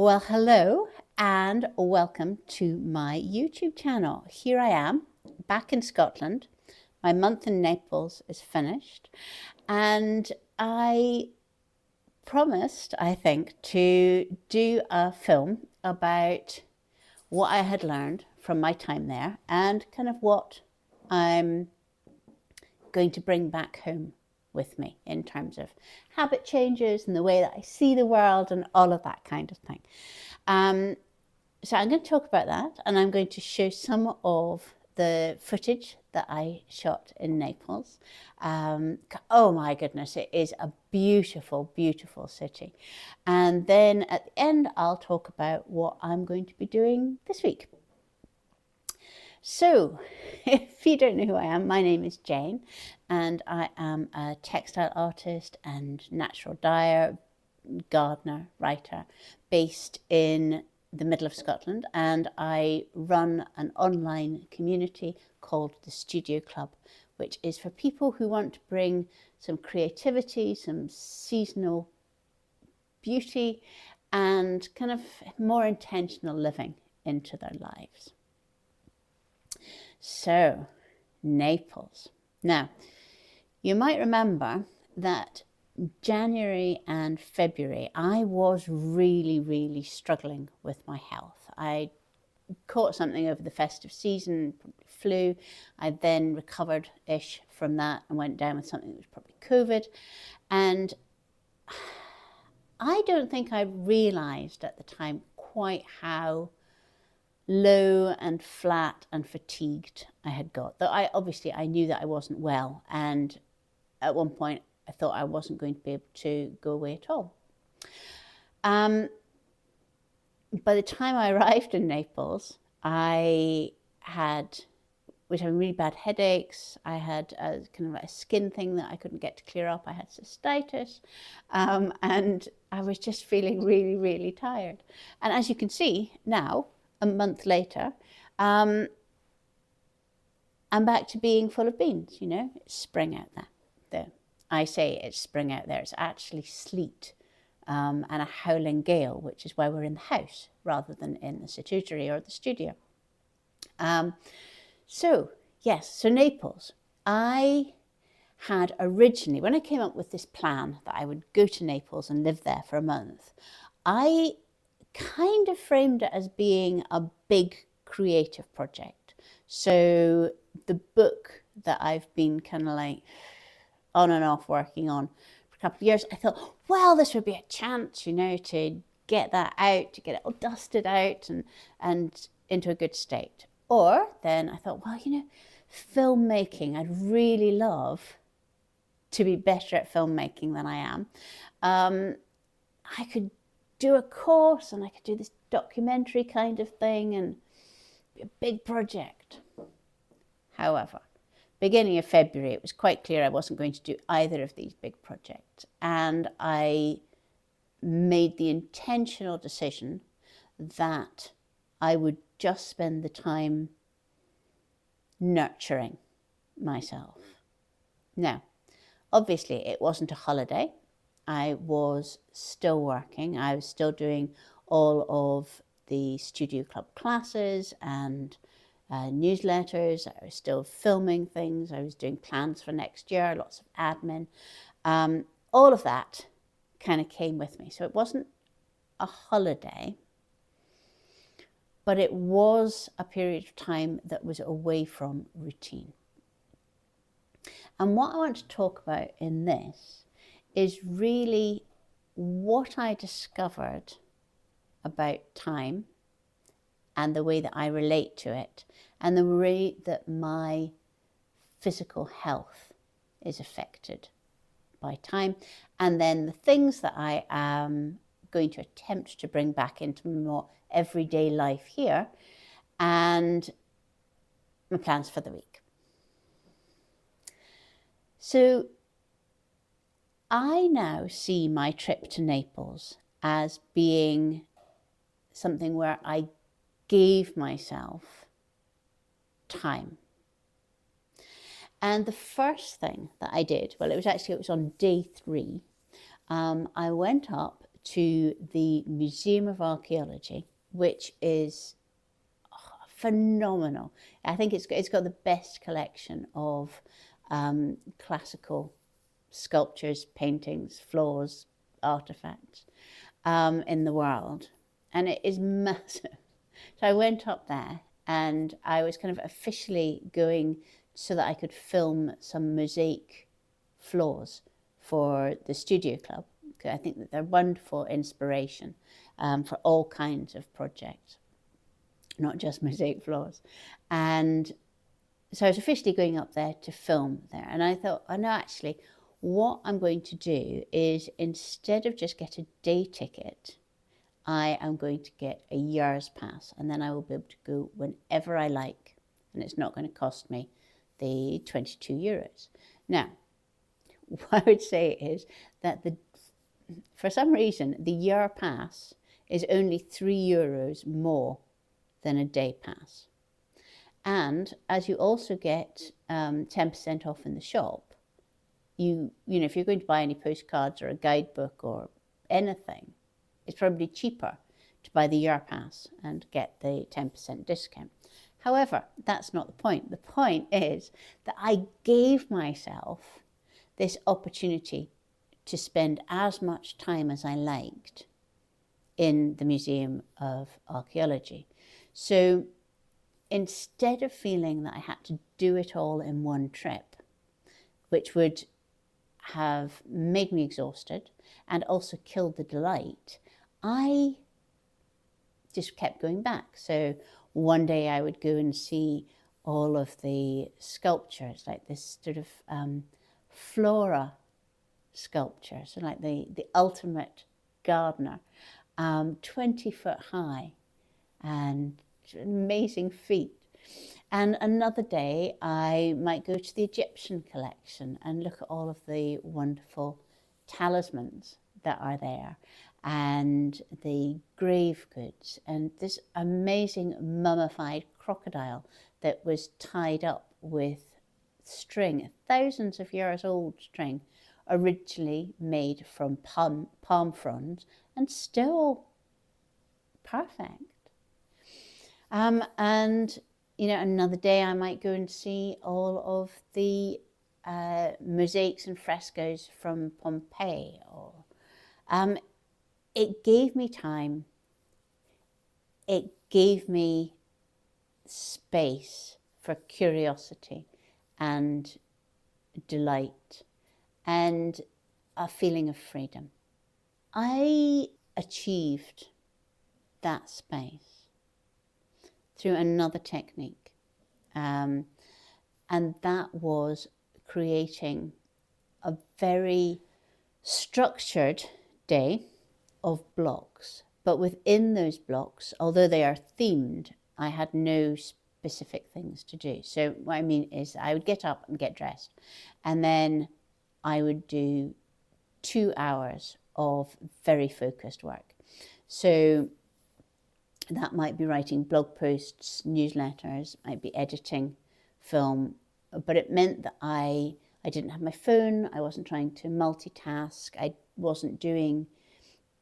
Well, hello and welcome to my YouTube channel. Here I am back in Scotland. My month in Naples is finished and I promised, I think, to do a film about what I had learned from my time there and kind of what I'm going to bring back home with me in terms of habit changes and the way that I see the world and all of that kind of thing. So I'm going to talk about that, and I'm going to show some of the footage that I shot in Naples. Oh my goodness, it is a beautiful, beautiful city. And then at the end, I'll talk about what I'm going to be doing this week. So, if you don't know who I am, my name is Jane, and I am a textile artist and natural dyer, gardener, writer, based in the middle of Scotland, and I run an online community called the Studio Club, which is for people who want to bring some creativity, some seasonal beauty, and kind of more intentional living into their lives. So, Naples. Now, you might remember that January and February, I was really struggling with my health. I caught something over the festive season, probably flu. I then recovered-ish from that and went down with something that was probably COVID. And I don't think I realised at the time quite how low and flat and fatigued I had got. Though I knew that I wasn't well, and at one point I thought I wasn't going to be able to go away at all. By the time I arrived in Naples, I was having really bad headaches. I had a kind of like a skin thing that I couldn't get to clear up. I had cystitis, and I was just feeling really tired. And as you can see now, a month later, I'm back to being full of beans. You know, it's spring out there. I say it's spring out there. It's actually sleet and a howling gale, which is why we're in the house rather than in the statutory or the studio. So Naples. I had originally, when I came up with this plan that I would go to Naples and live there for a month, I kind of framed it as being a big creative project. So the book that I've been kind of like on and off working on for a couple of years, I thought, well, this would be a chance, you know, to get that out, to get it all dusted out and into a good state. Or then I thought, well, you know, filmmaking, I'd really love to be better at filmmaking than I am. I could do a course and I could do this documentary kind of thing and be a big project. However, beginning of February, it was quite clear I wasn't going to do either of these big projects. And I made the intentional decision that I would just spend the time nurturing myself. Now, obviously, it wasn't a holiday. I was still working. I was still doing all of the Studio Club classes and newsletters. I was still filming things. I was doing plans for next year, lots of admin. All of that kind of came with me. So it wasn't a holiday, but it was a period of time that was away from routine. And what I want to talk about in this is really what I discovered about time and the way that I relate to it and the way that my physical health is affected by time, and then the things that I am going to attempt to bring back into more everyday life here and my plans for the week. So I now see my trip to Naples as being something where I gave myself time. And the first thing that I did, well, it was on day 3. I went up to the Museum of Archaeology, which is phenomenal. I think it's got the best collection of classical sculptures, paintings, floors, artifacts in the world. And it is massive. So I went up there and I was kind of officially going so that I could film some mosaic floors for the studio club. I think that they're wonderful inspiration for all kinds of projects, not just mosaic floors. And so I was officially going up there to film there. And I thought, oh no, actually, what I'm going to do is, instead of just get a day ticket, I am going to get a year's pass, and then I will be able to go whenever I like, and it's not going to cost me the 22 euros. Now, what I would say is that for some reason, the year pass is only 3 euros more than a day pass. And as you also get 10% off in the shop, you know, if you're going to buy any postcards or a guidebook or anything, it's probably cheaper to buy the year pass and get the 10% discount. However, that's not the point. The point is that I gave myself this opportunity to spend as much time as I liked in the Museum of Archaeology. So instead of feeling that I had to do it all in one trip, which would have made me exhausted and also killed the delight, I just kept going back. So one day I would go and see all of the sculptures, like this sort of flora sculpture, so like the ultimate gardener, 20 foot high, and amazing feat. And another day I might go to the Egyptian collection and look at all of the wonderful talismans that are there, and the grave goods, and this amazing mummified crocodile that was tied up with string, thousands of years old string, originally made from palm fronds and still perfect. And you know, another day I might go and see all of the mosaics and frescoes from Pompeii. Or it gave me time. It gave me space for curiosity and delight and a feeling of freedom. I achieved that space through another technique, and that was creating a very structured day of blocks. But within those blocks, although they are themed, I had no specific things to do. So what I mean is I would get up and get dressed, and then I would do 2 hours of very focused work. So that might be writing blog posts, newsletters, might be editing film, but it meant that I didn't have my phone, I wasn't trying to multitask, I wasn't doing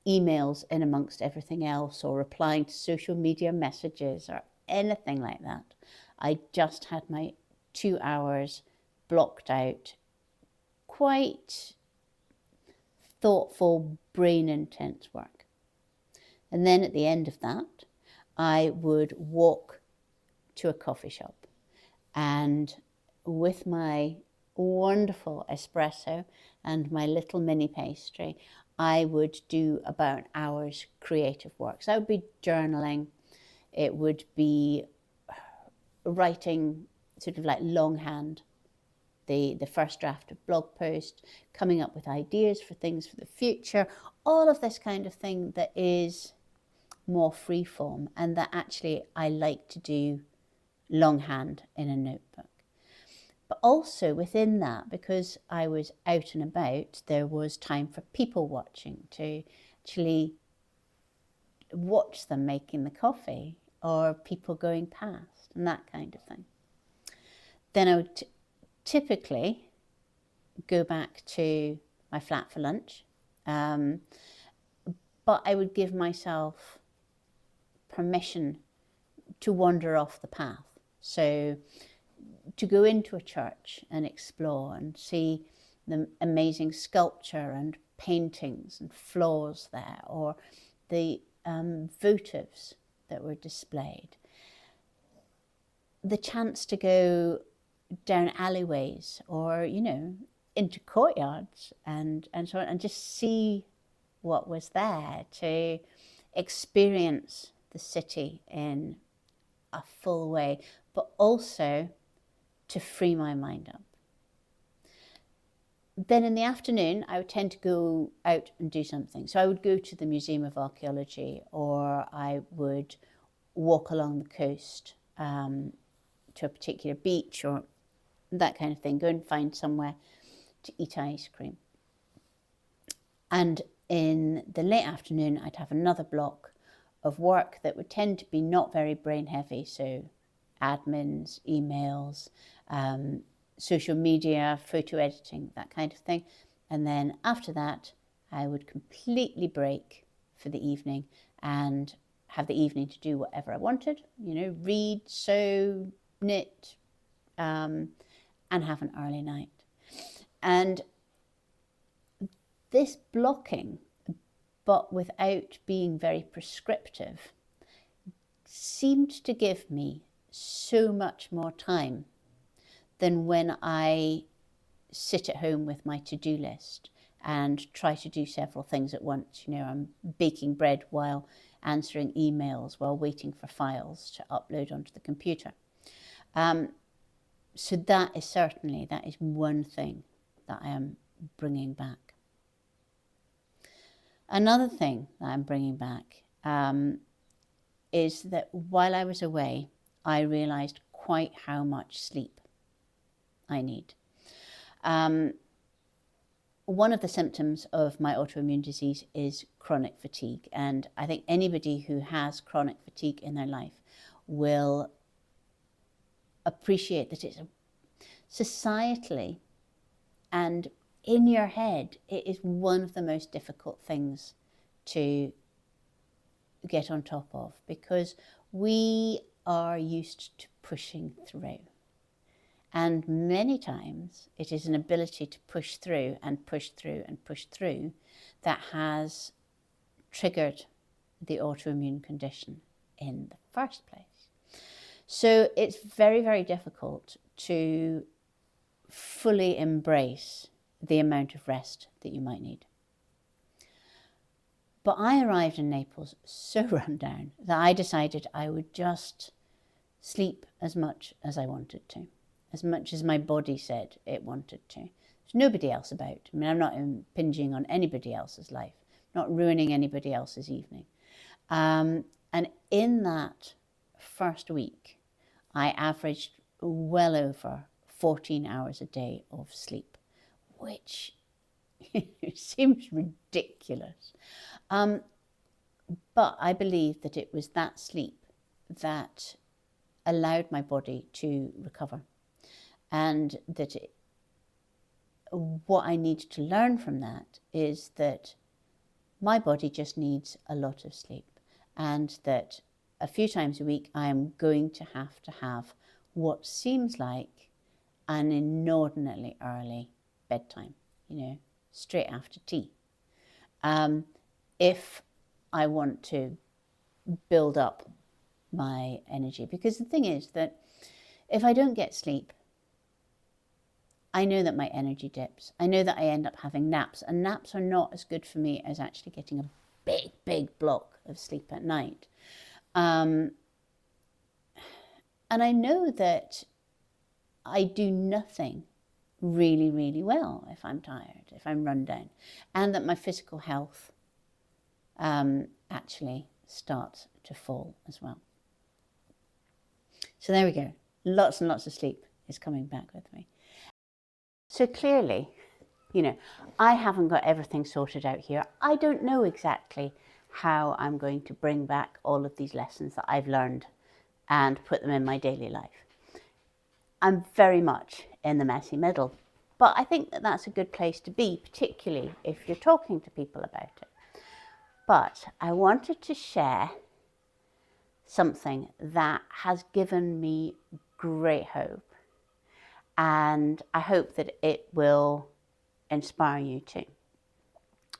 emails in amongst everything else or replying to social media messages or anything like that. I just had my 2 hours blocked out, quite thoughtful, brain intense work. And then at the end of that, I would walk to a coffee shop, and with my wonderful espresso and my little mini pastry, I would do about an hour's creative work. So that would be journaling, it would be writing sort of like longhand, the first draft of blog post, coming up with ideas for things for the future, all of this kind of thing that is more free form and that actually I like to do longhand in a notebook. But also within that, because I was out and about, there was time for people watching, to actually watch them making the coffee or people going past and that kind of thing. Then I would typically go back to my flat for lunch. but I would give myself permission to wander off the path. So to go into a church and explore and see the amazing sculpture and paintings and floors there, or the votives that were displayed. The chance to go down alleyways or, you know, into courtyards and so on, and just see what was there, to experience the city in a full way, but also to free my mind up. Then in the afternoon, I would tend to go out and do something. So I would go to the Museum of Archaeology, or I would walk along the coast to a particular beach or that kind of thing, go and find somewhere to eat ice cream. And in the late afternoon, I'd have another block of work that would tend to be not very brain heavy. So admins, emails, social media, photo editing, that kind of thing. And then after that, I would completely break for the evening and have the evening to do whatever I wanted, you know, read, sew, knit, and have an early night. And this blocking, but without being very prescriptive, seemed to give me so much more time than when I sit at home with my to-do list and try to do several things at once. You know, I'm baking bread while answering emails, while waiting for files to upload onto the computer. So that is one thing that I am bringing back. Another thing that I'm bringing back is that while I was away, I realized quite how much sleep I need. One of the symptoms of my autoimmune disease is chronic fatigue. And I think anybody who has chronic fatigue in their life will appreciate that it's societally and in your head, it is one of the most difficult things to get on top of, because we are used to pushing through. And many times it is an ability to push through and push through and push through that has triggered the autoimmune condition in the first place. So it's very, very difficult to fully embrace the amount of rest that you might need. But I arrived in Naples so run down that I decided I would just sleep as much as I wanted to, as much as my body said it wanted to. There's nobody else about. I mean, I'm not impinging on anybody else's life, not ruining anybody else's evening. And in that first week, I averaged well over 14 hours a day of sleep, which seems ridiculous. But I believe that it was that sleep that allowed my body to recover, and that what I need to learn from that is that my body just needs a lot of sleep, and that a few times a week I am going to have what seems like an inordinately early bedtime, you know, straight after tea, if I want to build up my energy. Because the thing is that if I don't get sleep, I know that my energy dips. I know that I end up having naps, and naps are not as good for me as actually getting a big, big block of sleep at night. And I know that I do nothing really, really well if I'm tired, if I'm run down, and that my physical health actually starts to fall as well. So there we go. Lots and lots of sleep is coming back with me. So clearly, you know, I haven't got everything sorted out here. I don't know exactly how I'm going to bring back all of these lessons that I've learned and put them in my daily life. I'm very much in the messy middle, but I think that that's a good place to be, particularly if you're talking to people about it. But I wanted to share something that has given me great hope, and I hope that it will inspire you too.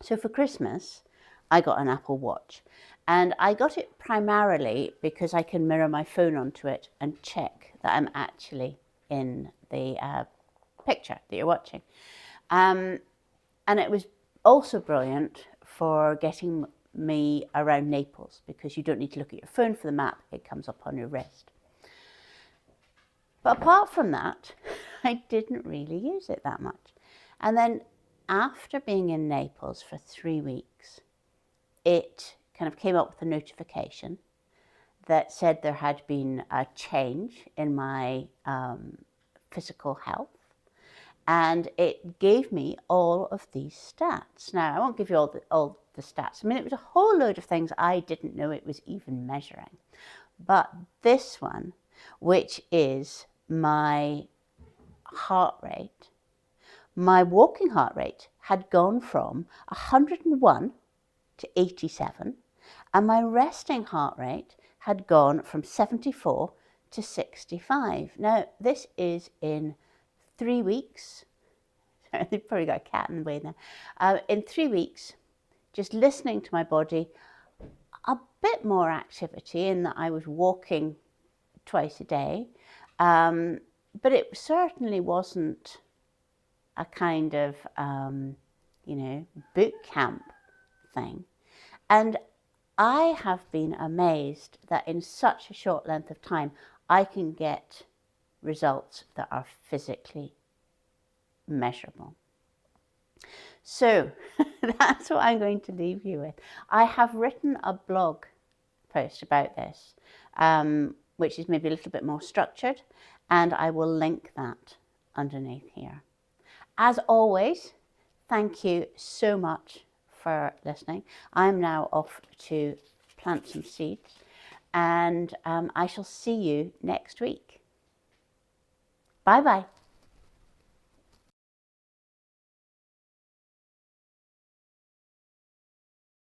So for Christmas, I got an Apple Watch, and I got it primarily because I can mirror my phone onto it and check that I'm actually in the picture that you're watching. And it was also brilliant for getting me around Naples, because you don't need to look at your phone for the map, it comes up on your wrist. But apart from that, I didn't really use it that much. And then after being in Naples for 3 weeks, it kind of came up with a notification that said there had been a change in my physical health. And it gave me all of these stats. Now, I won't give you all the stats. I mean, it was a whole load of things I didn't know it was even measuring. But this one, which is my heart rate, my walking heart rate had gone from 101 to 87, and my resting heart rate had gone from 74 to 65. Now, this is in 3 weeks. They've probably got a cat in the way now. In 3 weeks, just listening to my body, a bit more activity in that I was walking twice a day, but it certainly wasn't a kind of, boot camp thing. And I have been amazed that in such a short length of time, I can get results that are physically measurable. So that's what I'm going to leave you with. I have written a blog post about this, which is maybe a little bit more structured, and I will link that underneath here. As always, thank you so much for listening. I'm now off to plant some seeds, and I shall see you next week. Bye-bye.